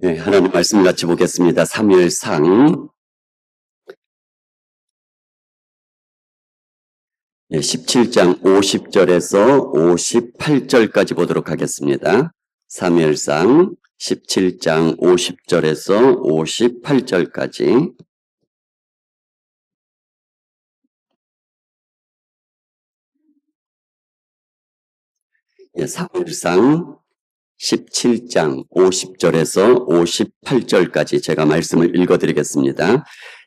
네, 하나님 말씀 같이 보겠습니다. 사무엘상 17장 50절에서 58절까지 보도록 하겠습니다. 사무엘상 17장 50절에서 58절까지. 사무엘상 17장 50절에서 58절까지 제가 말씀을 읽어드리겠습니다.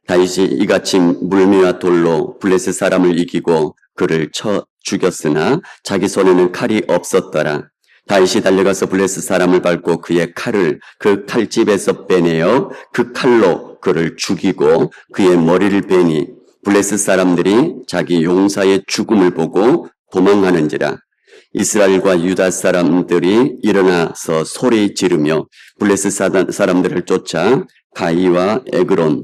다윗이 이같이 물매와 돌로 블레셋 사람을 이기고 그를 쳐 죽였으나 자기 손에는 칼이 없었더라. 다윗이 달려가서 블레셋 사람을 밟고 그의 칼을 그 칼집에서 빼내어 그 칼로 그를 죽이고 그의 머리를 베니 블레셋 사람들이 자기 용사의 죽음을 보고 도망하는지라. 이스라엘과 유다 사람들이 일어나서 소리 지르며 블레셋 사람들을 쫓아 가이와 에그론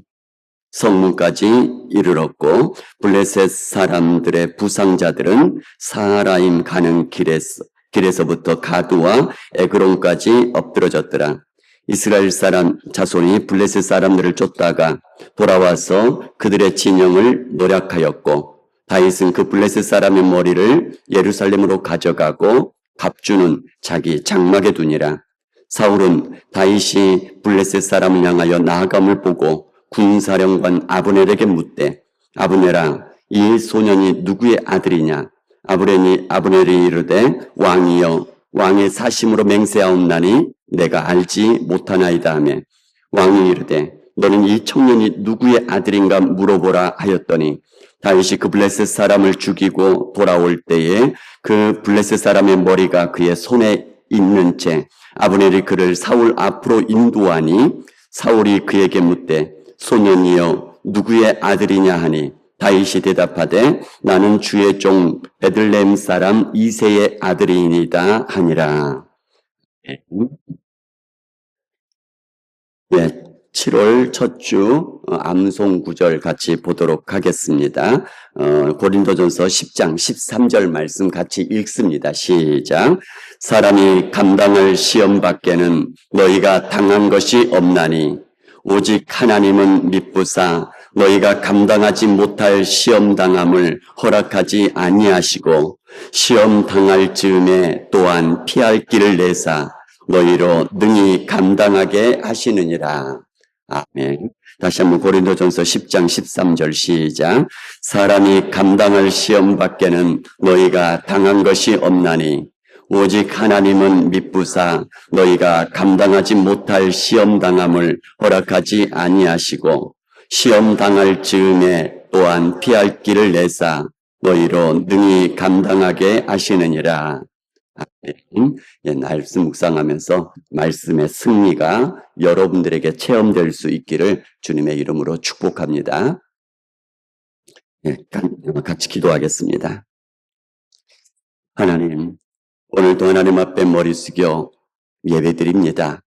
성문까지 이르렀고 블레셋 사람들의 부상자들은 사하라임 가는 길에서부터 가두와 에그론까지 엎드러졌더라. 이스라엘 사람 자손이 블레셋 사람들을 쫓다가 돌아와서 그들의 진영을 노략하였고 다윗은 그 블레셋 사람의 머리를 예루살렘으로 가져가고 갑주는 자기 장막에 두니라. 사울은 다윗이 블레셋 사람을 향하여 나아감을 보고 군사령관 아브넬에게 묻되 아브넬아 이 소년이 누구의 아들이냐? 아브넬이 이르되 왕이여 왕의 사심으로 맹세하옵나니 내가 알지 못하나이다 하며 왕이 이르되 너는 이 청년이 누구의 아들인가 물어보라 하였더니 다윗이 그 블레셋 사람을 죽이고 돌아올 때에 그 블레셋 사람의 머리가 그의 손에 있는 채 아브넬이 그를 사울 앞으로 인도하니 사울이 그에게 묻되 소년이여 누구의 아들이냐 하니 다윗이 대답하되 나는 주의 종 베들레헴 사람 이새의 아들이니이다 하니라. 7월 첫 주 암송 구절 같이 보도록 하겠습니다. 고린도전서 10장 13절 말씀 같이 읽습니다. 시작. 사람이 감당할 시험 밖에는 너희가 당한 것이 없나니 오직 하나님은 미쁘사 너희가 감당하지 못할 시험 당함을 허락하지 아니하시고 시험 당할 즈음에 또한 피할 길을 내사 너희로 능히 감당하게 하시느니라. 아멘. 다시 한번 고린도전서 10장 13절 시작. 사람이 감당할 시험 밖에는 너희가 당한 것이 없나니 오직 하나님은 미쁘사 너희가 감당하지 못할 시험 당함을 허락하지 아니하시고 시험 당할 즈음에 또한 피할 길을 내사 너희로 능히 감당하게 하시느니라. 말씀 묵상하면서 말씀의 승리가 여러분들에게 체험될 수 있기를 주님의 이름으로 축복합니다. 같이 기도하겠습니다. 하나님, 오늘도 하나님 앞에 머리 숙여 예배드립니다.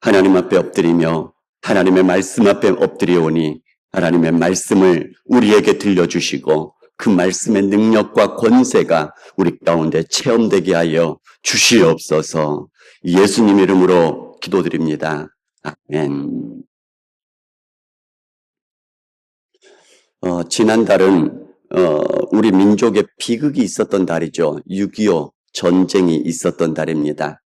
하나님 앞에 엎드리며 하나님의 말씀 앞에 엎드려오니 하나님의 말씀을 우리에게 들려주시고 그 말씀의 능력과 권세가 우리 가운데 체험되게 하여 주시옵소서. 예수님 이름으로 기도드립니다. 아멘. 지난달은 우리 민족의 비극이 있었던 달이죠. 6.25 전쟁이 있었던 달입니다.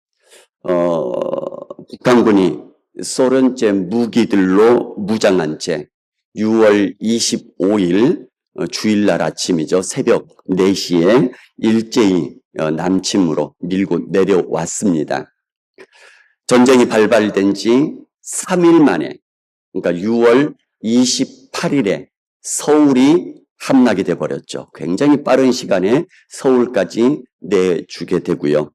북한군이 소련제 무기들로 무장한 채 6월 25일 주일날 아침이죠. 새벽 4시에 일제히 남침으로 밀고 내려왔습니다. 전쟁이 발발된 지 3일 만에, 그러니까 6월 28일에 서울이 함락이 돼버렸죠. 굉장히 빠른 시간에 서울까지 내주게 되고요.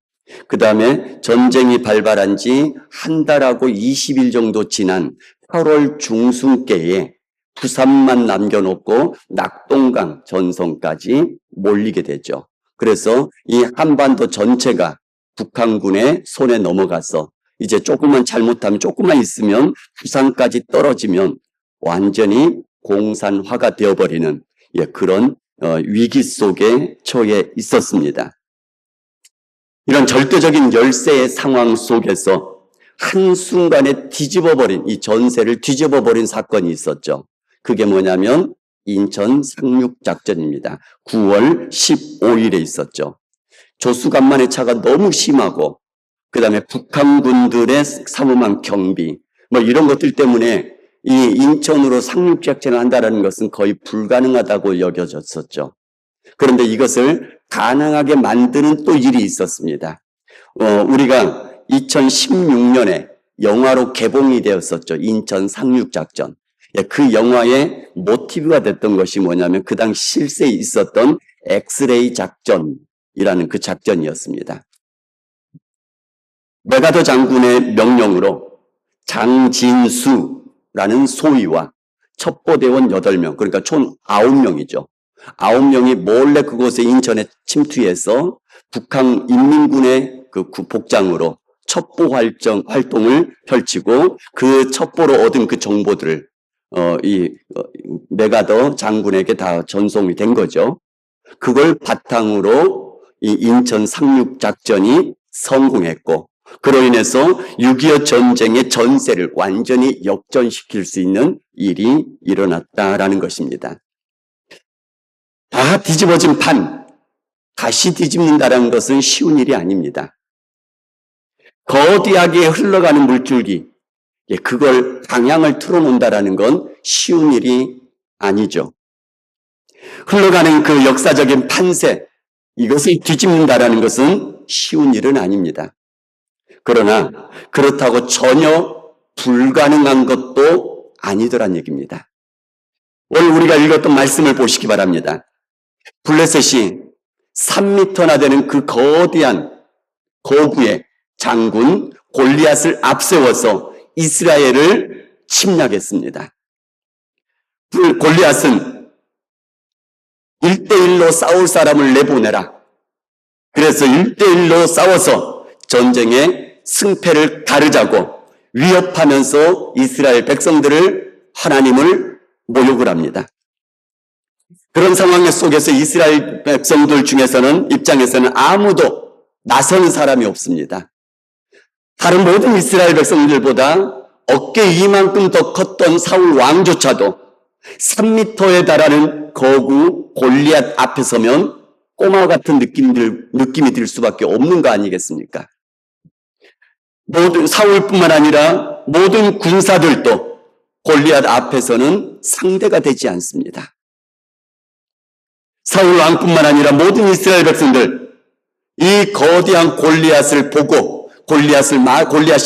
그 다음에 전쟁이 발발한 지 한 달하고 20일 정도 지난 8월 중순께에 부산만 남겨놓고 낙동강 전선까지 몰리게 되죠. 그래서 이 한반도 전체가 북한군의 손에 넘어가서 이제 조금만 잘못하면 조금만 있으면 부산까지 떨어지면 완전히 공산화가 되어버리는 그런 위기 속에 처해 있었습니다. 이런 절대적인 열세의 상황 속에서 한순간에 뒤집어버린, 이 전세를 뒤집어버린 사건이 있었죠. 그게 뭐냐면 인천 상륙작전입니다. 9월 15일에 있었죠. 조수간만의 차가 너무 심하고 그 다음에 북한군들의 삼엄한 경비 뭐 이런 것들 때문에 이 인천으로 상륙작전을 한다는 것은 거의 불가능하다고 여겨졌었죠. 그런데 이것을 가능하게 만드는 또 일이 있었습니다. 우리가 2016년에 영화로 개봉이 되었었죠. 인천 상륙작전. 그 영화의 모티브가 됐던 것이 뭐냐면 그 당시 실세에 있었던 엑스레이 작전이라는 그 작전이었습니다. 메가더 장군의 명령으로 장진수라는 소위와 첩보대원 8명, 그러니까 총 9명이죠. 9명이 몰래 그곳에 인천에 침투해서 북한 인민군의 그 복장으로 첩보 활동을 펼치고 그 첩보로 얻은 그 정보들을 메가더 장군에게 다 전송이 된 거죠. 그걸 바탕으로 이 인천 상륙작전이 성공했고 그로 인해서 6.25 전쟁의 전세를 완전히 역전시킬 수 있는 일이 일어났다라는 것입니다. 다 뒤집어진 판, 다시 뒤집는다는 것은 쉬운 일이 아닙니다. 거대하게 흘러가는 물줄기, 그걸 방향을 틀어놓는다는 건 쉬운 일이 아니죠. 흘러가는 그 역사적인 판세, 이것을 뒤집는다는 것은 쉬운 일은 아닙니다. 그러나 그렇다고 전혀 불가능한 것도 아니더란 얘기입니다. 오늘 우리가 읽었던 말씀을 보시기 바랍니다. 블레셋이 3m나 되는 그 거대한 거구의 장군 골리앗을 앞세워서 이스라엘을 침략했습니다. 골리앗은 1대1로 싸울 사람을 내보내라. 그래서 1대1로 싸워서 전쟁의 승패를 가르자고 위협하면서 이스라엘 백성들을 하나님을 모욕을 합니다. 그런 상황 속에서 이스라엘 백성들 중에서는 입장에서는 아무도 나서는 사람이 없습니다. 다른 모든 이스라엘 백성들보다 어깨 이만큼 더 컸던 사울 왕조차도 3m에 달하는 거구 골리앗 앞에 서면 꼬마 같은 느낌이 들 수밖에 없는 거 아니겠습니까? 모든 사울뿐만 아니라 모든 군사들도 골리앗 앞에서는 상대가 되지 않습니다. 사울 왕뿐만 아니라 모든 이스라엘 백성들 이 거대한 골리앗을 보고 골리앗이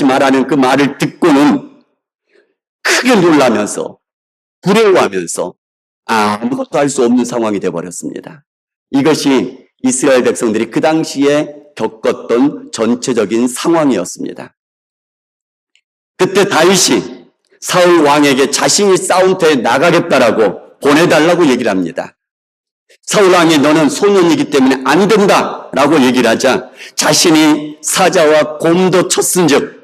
말하는 그 말을 듣고는 크게 놀라면서 두려워하면서 아무것도 할 수 없는 상황이 되어버렸습니다. 이것이 이스라엘 백성들이 그 당시에 겪었던 전체적인 상황이었습니다. 그때 다윗이 사울 왕에게 자신이 싸움터에 나가겠다라고 보내달라고 얘기를 합니다. 사울 왕이 너는 소년이기 때문에 안 된다라고 얘기를 하자 자신이 사자와 곰도 쳤은즉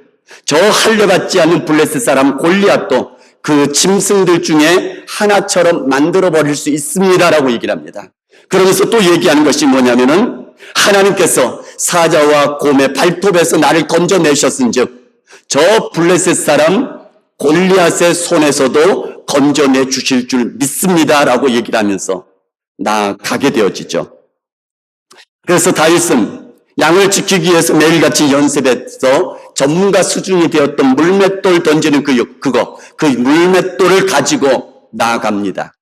저 할례받지 않는 블레셋 사람 골리앗도 그 짐승들 중에 하나처럼 만들어버릴 수 있습니다라고 얘기를 합니다. 그러면서 또 얘기하는 것이 뭐냐면은 하나님께서 사자와 곰의 발톱에서 나를 건져내셨은즉 저 블레셋 사람 골리앗의 손에서도 건져내 주실 줄 믿습니다라고 얘기를 하면서 나가게 되어지죠. 그래서 다윗은 양을 지키기 위해서 매일같이 연습해서 전문가 수준이 되었던 물맷돌 던지는 그 물맷돌을 가지고 나아갑니다.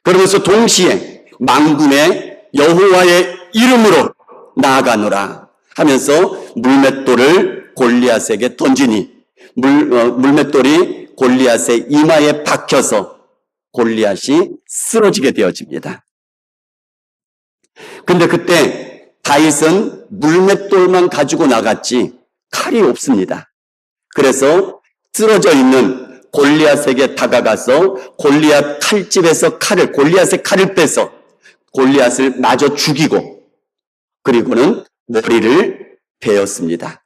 그러면서 동시에 망군의 여호와의 이름으로 나아가노라 하면서 물맷돌을 골리앗에게 던지니 물맷돌이 골리앗의 이마에 박혀서 골리앗이 쓰러지게 되어집니다. 근데 그때 다윗은 물맷돌만 가지고 나갔지 칼이 없습니다. 그래서 쓰러져 있는 골리앗에게 다가가서 골리앗 칼집에서 골리앗의 칼을 빼서 골리앗을 마저 죽이고 그리고는 머리를 베었습니다.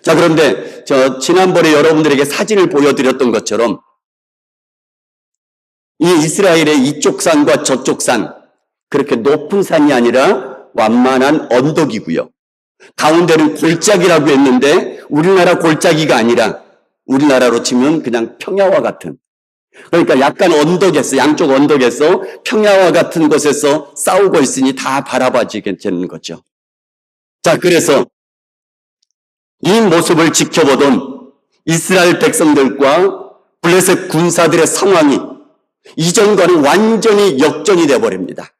자, 그런데 지난번에 여러분들에게 사진을 보여드렸던 것처럼 이 이스라엘의 이쪽 산과 저쪽 산 그렇게 높은 산이 아니라 완만한 언덕이고요. 가운데는 골짜기라고 했는데 우리나라 골짜기가 아니라 우리나라로 치면 그냥 평야와 같은, 그러니까 약간 언덕에서, 양쪽 언덕에서 평야와 같은 곳에서 싸우고 있으니 다 바라봐지게 되는 거죠. 자, 그래서 이 모습을 지켜보던 이스라엘 백성들과 블레셋 군사들의 상황이 이전과는 완전히 역전이 되어버립니다.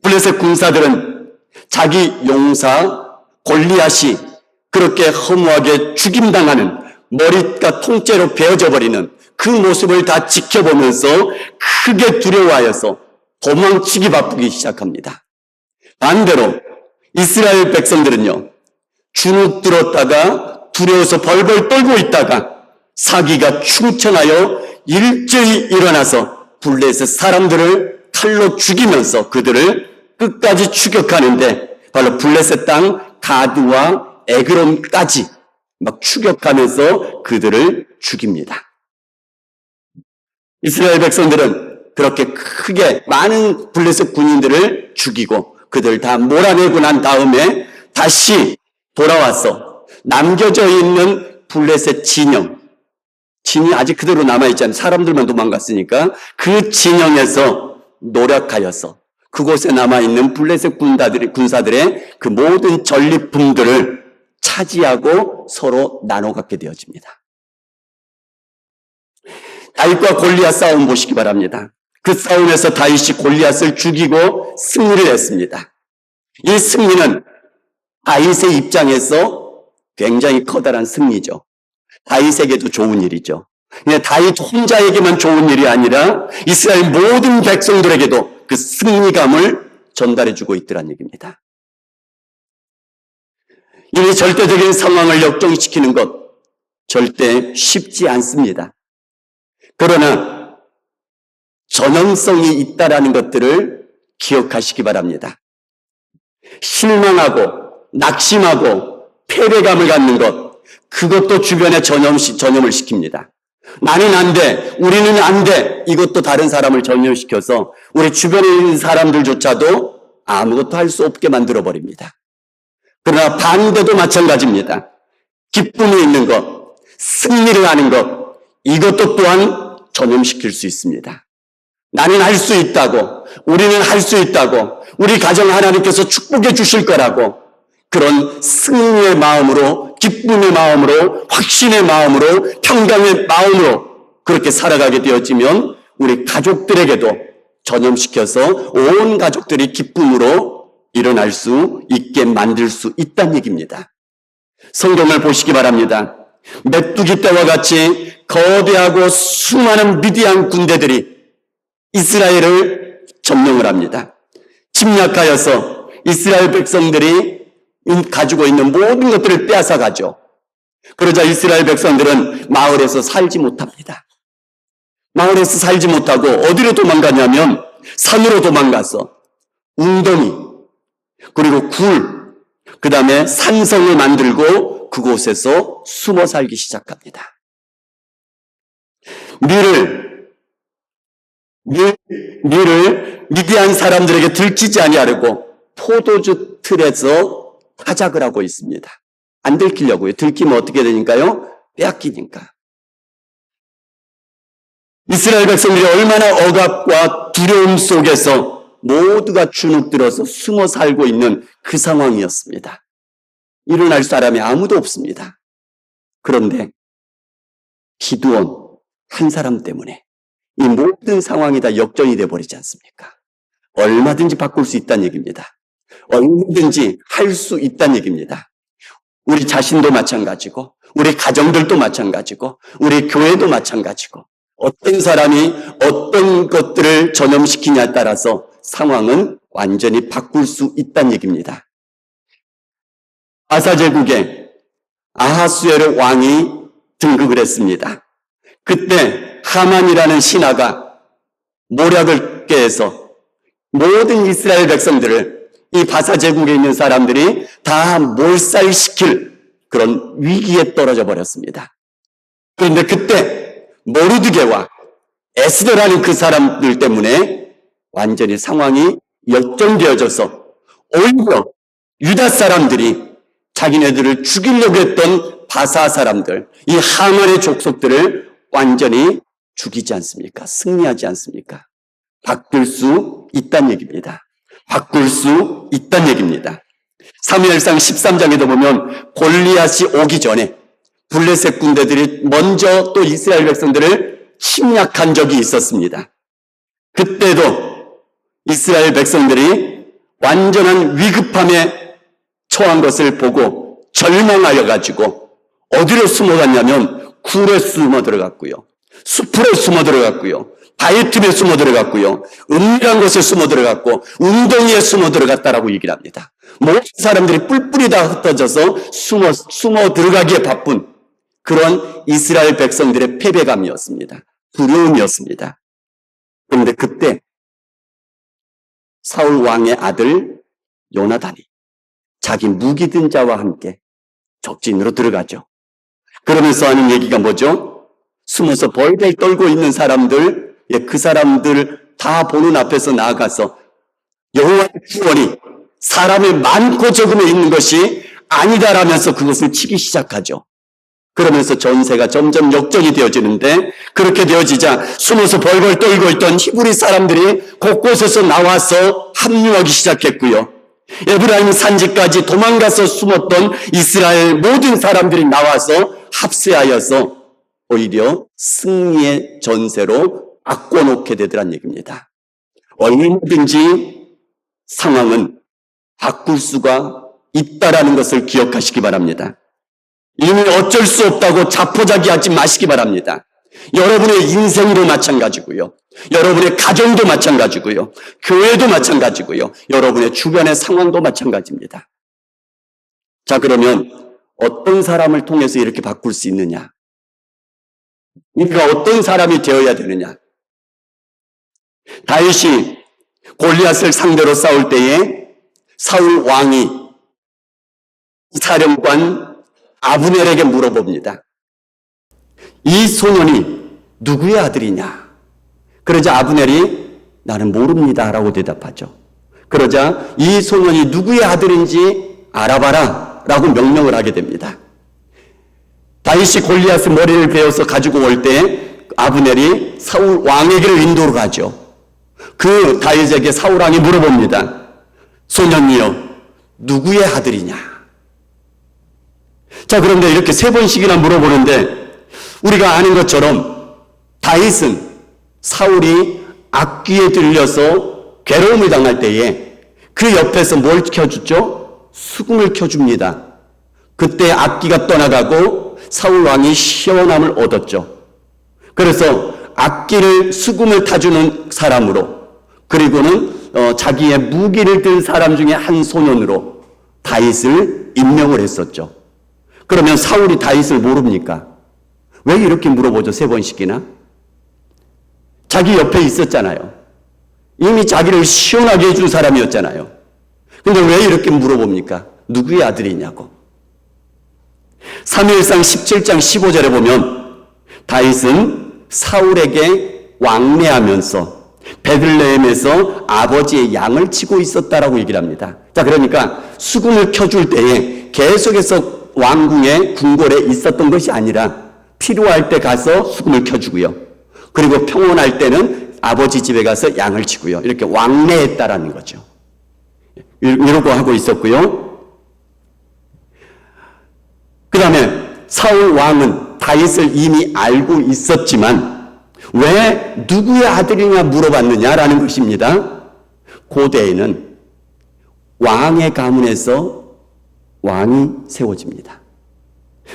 블레셋 군사들은 자기 용사 골리앗이 그렇게 허무하게 죽임당하는, 머리가 통째로 베어져 버리는 그 모습을 다 지켜보면서 크게 두려워하여서 도망치기 바쁘기 시작합니다. 반대로 이스라엘 백성들은요, 주눅 들었다가 두려워서 벌벌 떨고 있다가 사기가 충천하여 일제히 일어나서 블레셋 사람들을 칼로 죽이면서 그들을 끝까지 추격하는데, 바로 블레셋 땅 가드와 에그론까지 막 추격하면서 그들을 죽입니다. 이스라엘 백성들은 그렇게 크게 많은 블레셋 군인들을 죽이고 그들 다 몰아내고 난 다음에 다시 돌아와서 남겨져 있는 블레셋 진영이 아직 그대로 남아있잖아요. 사람들만 도망갔으니까 그 진영에서 노력하여서 그곳에 남아있는 블레셋 군사들의 그 모든 전리품들을 차지하고 서로 나눠 갖게 되어집니다. 다윗과 골리앗 싸움 보시기 바랍니다. 그 싸움에서 다윗이 골리앗을 죽이고 승리를 했습니다. 이 승리는 다윗의 입장에서 굉장히 커다란 승리죠. 다윗에게도 좋은 일이죠. 근데 다윗 혼자에게만 좋은 일이 아니라 이스라엘 모든 백성들에게도 그 승리감을 전달해주고 있더란 얘기입니다. 이 절대적인 상황을 역전시키는 것 절대 쉽지 않습니다. 그러나 전형성이 있다라는 것들을 기억하시기 바랍니다. 실망하고 낙심하고 패배감을 갖는 것, 그것도 주변에 전염을 시킵니다. 나는 안 돼, 우리는 안 돼, 이것도 다른 사람을 전염시켜서 우리 주변에 있는 사람들조차도 아무것도 할 수 없게 만들어버립니다. 그러나 반대도 마찬가지입니다. 기쁨이 있는 것, 승리를 하는 것, 이것도 또한 전염시킬 수 있습니다. 나는 할 수 있다고, 우리는 할 수 있다고, 우리 가정 하나님께서 축복해 주실 거라고, 그런 승리의 마음으로, 기쁨의 마음으로, 확신의 마음으로, 평강의 마음으로 그렇게 살아가게 되어지면 우리 가족들에게도 전염시켜서 온 가족들이 기쁨으로 일어날 수 있게 만들 수 있다는 얘기입니다. 성경을 보시기 바랍니다. 메뚜기 떼와 같이 거대하고 수많은 미디안 군대들이 이스라엘을 점령을 합니다. 침략하여서 이스라엘 백성들이 가지고 있는 모든 것들을 빼앗아 가죠. 그러자 이스라엘 백성들은 마을에서 살지 못합니다. 마을에서 살지 못하고 어디로 도망가냐면 산으로 도망가서 웅덩이, 그리고 굴, 그 다음에 산성을 만들고 그곳에서 숨어 살기 시작합니다. 밀을 미디안 사람들에게 들키지 아니하려고 포도주 틀에서 타작을 하고 있습니다. 안 들키려고요. 들키면 어떻게 되니까요? 빼앗기니까. 이스라엘 백성들이 얼마나 억압과 두려움 속에서 모두가 주눅들어서 숨어 살고 있는 그 상황이었습니다. 일어날 사람이 아무도 없습니다. 그런데 기드온 한 사람 때문에 이 모든 상황이 다 역전이 돼버리지 않습니까? 얼마든지 바꿀 수 있다는 얘기입니다. 얼마든지 할 수 있다는 얘기입니다. 우리 자신도 마찬가지고, 우리 가정들도 마찬가지고, 우리 교회도 마찬가지고, 어떤 사람이 어떤 것들을 전염시키냐에 따라서 상황은 완전히 바꿀 수 있다는 얘기입니다. 아사 제국에 아하수에르 왕이 등극을 했습니다. 그때 하만이라는 신하가 모략을 꾀해서 모든 이스라엘 백성들을 이 바사 제국에 있는 사람들이 다 몰살시킬 그런 위기에 떨어져 버렸습니다. 그런데 그때 모르드게와 에스더라는 그 사람들 때문에 완전히 상황이 역전되어져서 오히려 유다 사람들이 자기네들을 죽이려고 했던 바사 사람들, 이 하만의 족속들을 완전히 죽이지 않습니까? 승리하지 않습니까? 바꿀 수 있다는 얘기입니다. 바꿀 수 있다는 얘기입니다. 사무엘상 13장에도 보면 골리앗이 오기 전에 블레셋 군대들이 먼저 또 이스라엘 백성들을 침략한 적이 있었습니다. 그때도 이스라엘 백성들이 완전한 위급함에 처한 것을 보고 절망하여 가지고 어디로 숨어갔냐면 굴에 숨어 들어갔고요. 숲으로 숨어 들어갔고요. 바위 틈에 숨어 들어갔고요. 은밀한 곳에 숨어 들어갔고 웅덩이에 숨어 들어갔다라고 얘기를 합니다. 모든 사람들이 뿔뿔이 다 흩어져서 숨어 들어가기에 바쁜 그런 이스라엘 백성들의 패배감이었습니다. 두려움이었습니다. 그런데 그때 사울 왕의 아들 요나단이 자기 무기 든 자와 함께 적진으로 들어가죠. 그러면서 하는 얘기가 뭐죠? 숨어서 벌벌 떨고 있는 사람들, 그 사람들 다 보는 앞에서 나아가서 여호와의 구원이 사람의 많고 적음에 있는 것이 아니다라면서 그것을 치기 시작하죠. 그러면서 전세가 점점 역전이 되어지는데, 그렇게 되어지자 숨어서 벌벌 떨고 있던 히브리 사람들이 곳곳에서 나와서 합류하기 시작했고요. 에브라임 산지까지 도망가서 숨었던 이스라엘 모든 사람들이 나와서 합세하여서 오히려 승리의 전세로 바꿔놓게 되더란 얘기입니다. 얼마든지 상황은 바꿀 수가 있다라는 것을 기억하시기 바랍니다. 이미 어쩔 수 없다고 자포자기하지 마시기 바랍니다. 여러분의 인생도 마찬가지고요. 여러분의 가정도 마찬가지고요. 교회도 마찬가지고요. 여러분의 주변의 상황도 마찬가지입니다. 자, 그러면 어떤 사람을 통해서 이렇게 바꿀 수 있느냐? 우리가 어떤 사람이 되어야 되느냐? 다윗이 골리앗을 상대로 싸울 때에 사울 왕이 사령관 아브넬에게 물어봅니다. 이 소년이 누구의 아들이냐? 그러자 아브넬이 나는 모릅니다 라고 대답하죠. 그러자 이 소년이 누구의 아들인지 알아봐라 라고 명령을 하게 됩니다. 다윗이 골리앗의 머리를 베어서 가지고 올 때 아브넬이 사울 왕에게로 인도로 가죠. 그 다윗에게 사울 왕이 물어봅니다. 소년이여, 누구의 아들이냐? 자, 그런데 이렇게 3번씩이나 물어보는데 우리가 아는 것처럼 다윗은 사울이 악귀에 들려서 괴로움을 당할 때에 그 옆에서 뭘 켜주죠? 수금을 켜줍니다. 그때 악귀가 떠나가고 사울 왕이 시원함을 얻었죠. 그래서 악기를 수금을 타주는 사람으로, 그리고는 자기의 무기를 든 사람 중에 한 소년으로 다윗을 임명을 했었죠. 그러면 사울이 다윗을 모릅니까? 왜 이렇게 물어보죠? 3번씩이나? 자기 옆에 있었잖아요. 이미 자기를 시원하게 해준 사람이었잖아요. 근데 왜 이렇게 물어봅니까? 누구의 아들이냐고. 사무엘상 17장 15절에 보면 다윗은 사울에게 왕래하면서 베들레헴에서 아버지의 양을 치고 있었다라고 얘기를 합니다. 자, 그러니까 수금을 켜줄 때에 계속해서 왕궁의 궁궐에 있었던 것이 아니라 필요할 때 가서 수금을 켜주고요. 그리고 평온할 때는 아버지 집에 가서 양을 치고요. 이렇게 왕래했다라는 거죠. 이러고 하고 있었고요. 그 다음에 사울 왕은 다윗을 이미 알고 있었지만 왜 누구의 아들이냐 물어봤느냐라는 것입니다. 고대에는 왕의 가문에서 왕이 세워집니다.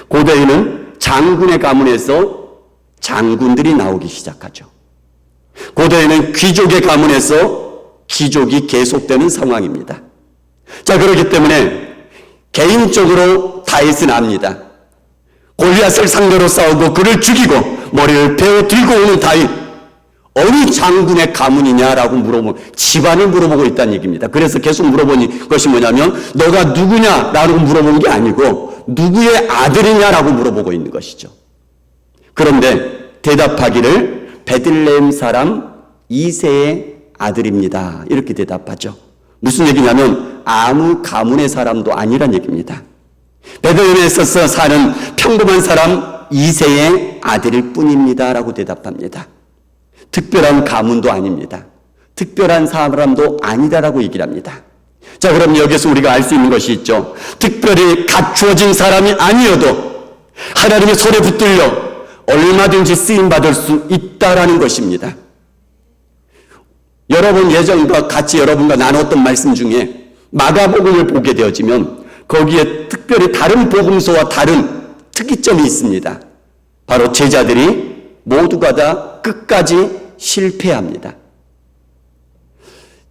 고대에는 장군의 가문에서 장군들이 나오기 시작하죠. 고대에는 귀족의 가문에서 귀족이 계속되는 상황입니다. 자, 그렇기 때문에 개인적으로 다윗은 압니다. 골리앗을 상대로 싸우고 그를 죽이고 머리를 베어 들고 오는 다윗, 어느 장군의 가문이냐라고 집안을 물어보고 있다는 얘기입니다. 그래서 계속 물어보는 것이 뭐냐면 너가 누구냐라고 물어보는 게 아니고 누구의 아들이냐라고 물어보고 있는 것이죠. 그런데 대답하기를 베들레헴 사람 이새의 아들입니다. 이렇게 대답하죠. 무슨 얘기냐면 아무 가문의 사람도 아니란 얘기입니다. 베들레헴에서 사는 평범한 사람 2세의 아들일 뿐입니다 라고 대답합니다. 특별한 가문도 아닙니다. 특별한 사람도 아니다라고 얘기를 합니다. 자, 그럼 여기서 우리가 알 수 있는 것이 있죠. 특별히 갖추어진 사람이 아니어도 하나님의 손에 붙들려 얼마든지 쓰임받을 수 있다라는 것입니다. 여러분 예전과 같이 여러분과 나눴던 말씀 중에 마가복음을 보게 되어지면 거기에 특별히 다른 복음서와 다른 특이점이 있습니다. 바로 제자들이 모두가 다 끝까지 실패합니다.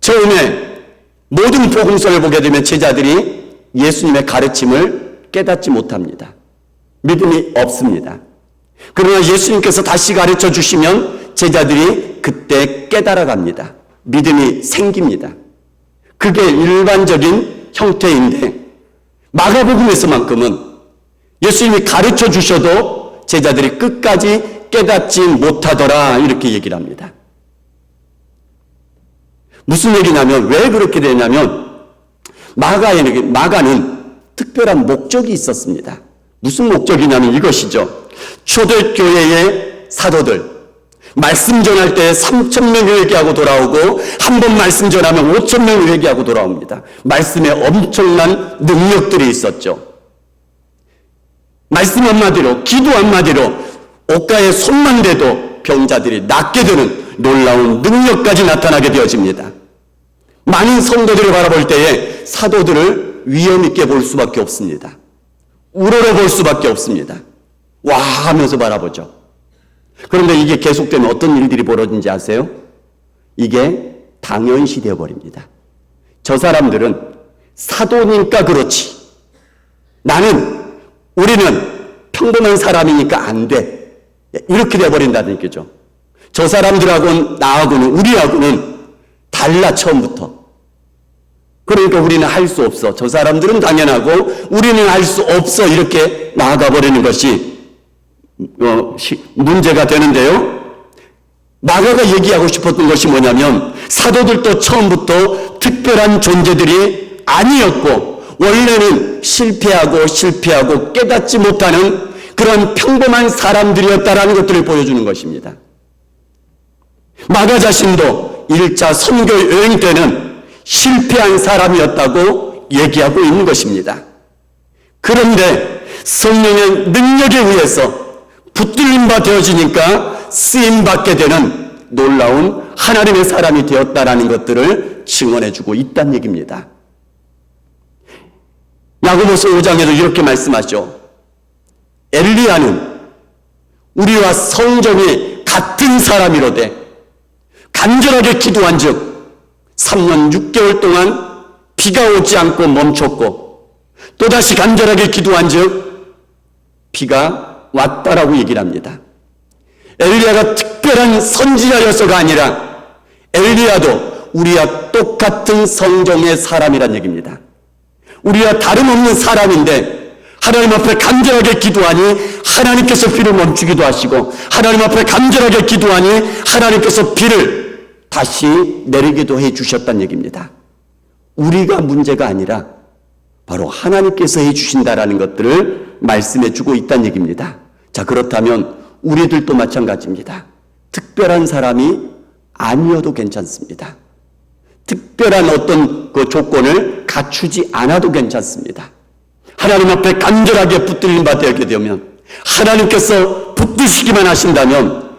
처음에 모든 복음서를 보게 되면 제자들이 예수님의 가르침을 깨닫지 못합니다. 믿음이 없습니다. 그러나 예수님께서 다시 가르쳐 주시면 제자들이 그때 깨달아갑니다. 믿음이 생깁니다. 그게 일반적인 형태인데 마가복음에서만큼은 예수님이 가르쳐 주셔도 제자들이 끝까지 깨닫지 못하더라 이렇게 얘기를 합니다. 무슨 얘기냐면 왜 그렇게 되냐면 마가는 특별한 목적이 있었습니다. 무슨 목적이냐면 이것이죠. 초대교회의 사도들 말씀 전할 때 3,000명이 회개하고 돌아오고 한 번 말씀 전하면 5,000명이 회개하고 돌아옵니다. 말씀에 엄청난 능력들이 있었죠. 말씀 한마디로 기도 한마디로 옷가에 손만 대도 병자들이 낫게 되는 놀라운 능력까지 나타나게 되어집니다. 많은 성도들을 바라볼 때에 사도들을 위험 있게 볼 수밖에 없습니다. 우러러 볼 수밖에 없습니다. 와 하면서 바라보죠. 그런데 이게 계속되면 어떤 일들이 벌어진지 아세요? 이게 당연시 되어버립니다. 저 사람들은 사도니까 그렇지. 우리는 평범한 사람이니까 안 돼. 이렇게 되어버린다는 얘기죠. 저 사람들하고는 나하고는 우리하고는 달라 처음부터. 그러니까 우리는 할 수 없어. 저 사람들은 당연하고 우리는 할 수 없어. 이렇게 나아가버리는 것이 문제가 되는데요. 마가가 얘기하고 싶었던 것이 뭐냐면 사도들도 처음부터 특별한 존재들이 아니었고 원래는 실패하고 깨닫지 못하는 그런 평범한 사람들이었다라는 것들을 보여주는 것입니다. 마가 자신도 1차 선교 여행 때는 실패한 사람이었다고 얘기하고 있는 것입니다. 그런데 성령의 능력에 의해서 붙들림 바 되어지니까 쓰임받게 되는 놀라운 하나님의 사람이 되었다라는 것들을 증언해주고 있다는 얘기입니다. 야고보서 5장에도 이렇게 말씀하죠. 엘리야는 우리와 성정이 같은 사람이로되 간절하게 기도한 즉 3년 6개월 동안 비가 오지 않고 멈췄고 또다시 간절하게 기도한 즉 비가 왔다라고 얘기를 합니다. 엘리야가 특별한 선지자여서가 아니라 엘리야도 우리와 똑같은 성정의 사람이란 얘기입니다. 우리와 다름없는 사람인데 하나님 앞에 간절하게 기도하니 하나님께서 비를 멈추기도 하시고 하나님 앞에 간절하게 기도하니 하나님께서 비를 다시 내리기도 해 주셨다는 얘기입니다. 우리가 문제가 아니라 바로 하나님께서 해 주신다라는 것들을 말씀해 주고 있다는 얘기입니다. 자, 그렇다면 우리들도 마찬가지입니다. 특별한 사람이 아니어도 괜찮습니다. 특별한 어떤 그 조건을 갖추지 않아도 괜찮습니다. 하나님 앞에 간절하게 붙들림 받게 되면 하나님께서 붙드시기만 하신다면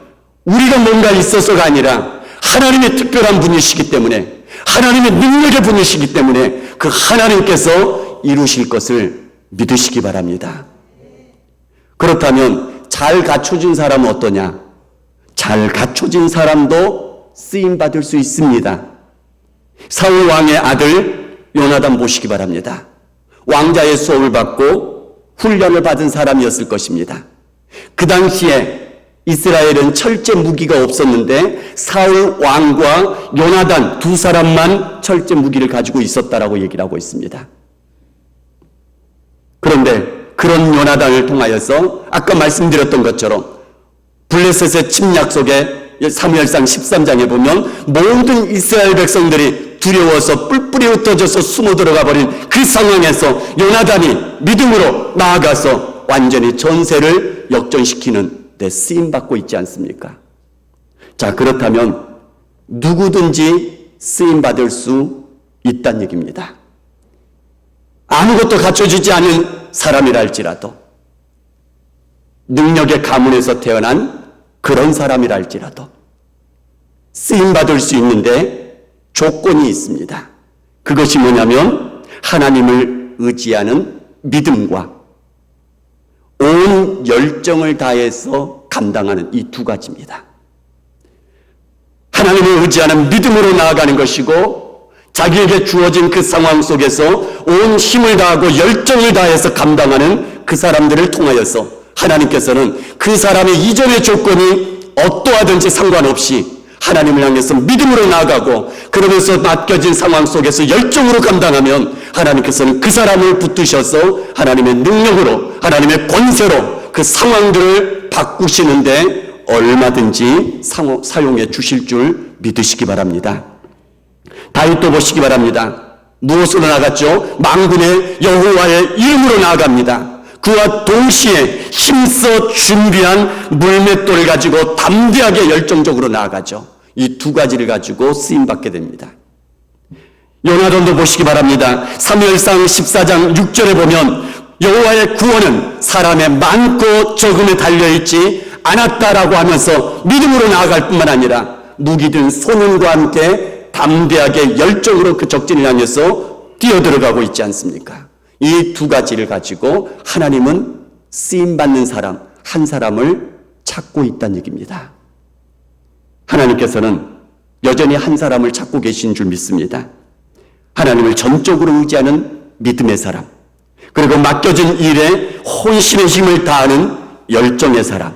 우리가 뭔가 있어서가 아니라 하나님의 특별한 분이시기 때문에 하나님의 능력의 분이시기 때문에 그 하나님께서 이루실 것을 믿으시기 바랍니다. 그렇다면 잘 갖춰진 사람은 어떠냐? 잘 갖춰진 사람도 쓰임받을 수 있습니다. 사울 왕의 아들 요나단 보시기 바랍니다. 왕자의 수업을 받고 훈련을 받은 사람이었을 것입니다. 그 당시에 이스라엘은 철제 무기가 없었는데 사울 왕과 요나단 두 사람만 철제 무기를 가지고 있었다라고 얘기를 하고 있습니다. 그런데 그런 요나단을 통하여서 아까 말씀드렸던 것처럼 블레셋의 침략 속에 사무엘상 13장에 보면 모든 이스라엘 백성들이 두려워서 뿔뿔이 흩어져서 숨어 들어가 버린 그 상황에서 요나단이 믿음으로 나아가서 완전히 전세를 역전시키는 데 쓰임받고 있지 않습니까? 자, 그렇다면 누구든지 쓰임받을 수 있다는 얘기입니다. 아무것도 갖춰지지 않은 사람이랄지라도, 능력의 가문에서 태어난 그런 사람이랄지라도 쓰임받을 수 있는데 조건이 있습니다. 그것이 뭐냐면 하나님을 의지하는 믿음과 온 열정을 다해서 감당하는 이 두 가지입니다. 하나님을 의지하는 믿음으로 나아가는 것이고, 자기에게 주어진 그 상황 속에서 온 힘을 다하고 열정을 다해서 감당하는 그 사람들을 통하여서 하나님께서는 그 사람의 이전의 조건이 어떠하든지 상관없이 하나님을 향해서 믿음으로 나아가고, 그러면서 맡겨진 상황 속에서 열정으로 감당하면 하나님께서는 그 사람을 붙드셔서 하나님의 능력으로, 하나님의 권세로 그 상황들을 바꾸시는데 얼마든지 사용해 주실 줄 믿으시기 바랍니다. 다윗도 보시기 바랍니다. 무엇으로 나갔죠? 만군의 여호와의 이름으로 나아갑니다. 그와 동시에 힘써 준비한 물맷돌을 가지고 담대하게 열정적으로 나아가죠. 이 두 가지를 가지고 쓰임받게 됩니다. 요나단도 보시기 바랍니다. 사무엘상 14장 6절에 보면 여호와의 구원은 사람의 많고 적음에 달려있지 않았다라고 하면서 믿음으로 나아갈 뿐만 아니라 무기든 소년과 함께 담대하게 열정으로 그 적진을 향해서 뛰어들어가고 있지 않습니까? 이 두 가지를 가지고 하나님은 쓰임받는 사람 한 사람을 찾고 있다는 얘기입니다. 하나님께서는 여전히 한 사람을 찾고 계신 줄 믿습니다. 하나님을 전적으로 의지하는 믿음의 사람, 그리고 맡겨진 일에 혼신의 힘을 다하는 열정의 사람,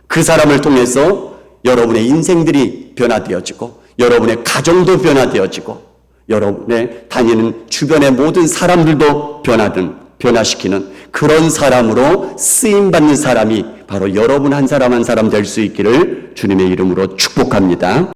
그 사람을 통해서 여러분의 인생들이 변화되어지고, 여러분의 가정도 변화되어지고, 여러분의 다니는 주변의 모든 사람들도 변화시키는 그런 사람으로 쓰임받는 사람이 바로 여러분 한 사람 한 사람 될 수 있기를 주님의 이름으로 축복합니다.